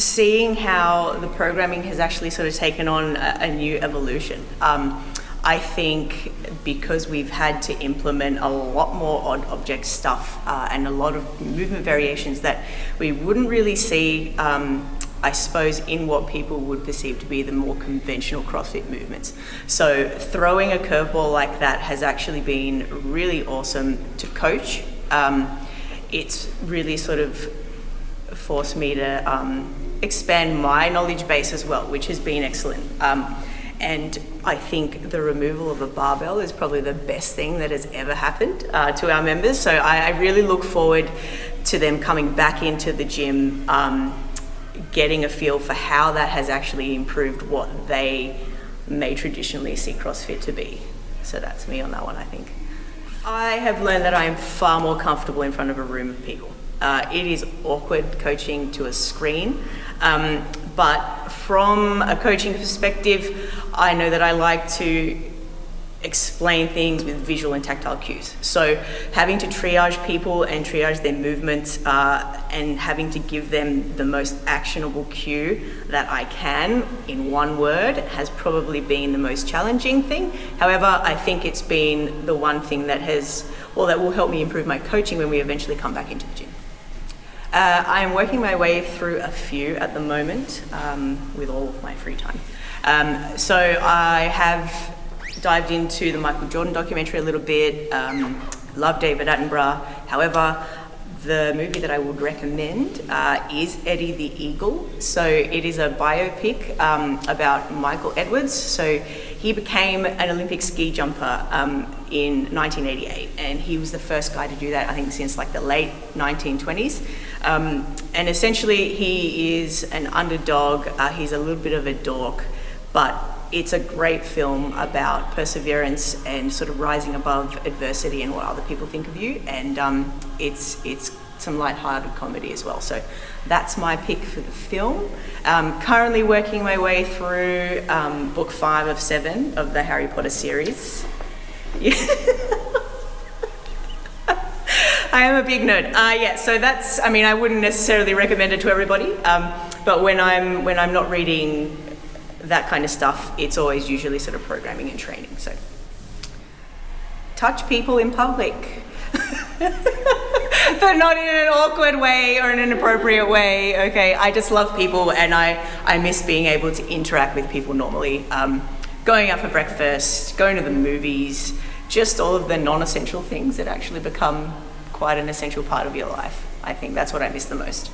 seeing how the programming has actually sort of taken on a new evolution. I think because we've had to implement a lot more odd object stuff and a lot of movement variations that we wouldn't really see, I suppose, in what people would perceive to be the more conventional CrossFit movements. So throwing a curveball like that has actually been really awesome to coach. It's really sort of forced me to expand my knowledge base as well, which has been excellent. And I think the removal of a barbell is probably the best thing that has ever happened to our members. So I really look forward to them coming back into the gym, getting a feel for how that has actually improved what they may traditionally see CrossFit to be. So that's me on that one, I think. I have learned that I am far more comfortable in front of a room of people. It is awkward coaching to a screen, but from a coaching perspective, I know that I like to explain things with visual and tactile cues. So having to triage people and triage their movements and having to give them the most actionable cue that I can in one word has probably been the most challenging thing. However, I think it's been the one thing that will help me improve my coaching when we eventually come back into the gym. I am working my way through a few at the moment with all of my free time. So I have dived into the Michael Jordan documentary a little bit, love David Attenborough. However, the movie that I would recommend is Eddie the Eagle. So it is a biopic about Michael Edwards. So he became an Olympic ski jumper in 1988, and he was the first guy to do that, I think, since like the late 1920s. And essentially he is an underdog, he's a little bit of a dork, but it's a great film about perseverance and sort of rising above adversity and what other people think of you, and it's some light-hearted comedy as well. So that's my pick for the film. Currently working my way through book 5 of 7 of the Harry Potter series. I am a big nerd. Yeah, so that's, I mean, I wouldn't necessarily recommend it to everybody, but when I'm not reading that kind of stuff, it's always usually sort of programming and training. So touch people in public, but not in an awkward way or in an inappropriate way. Okay, I just love people, and I miss being able to interact with people normally. Going out for breakfast, going to the movies, just all of the non-essential things that actually become quite an essential part of your life. I think that's what I miss the most.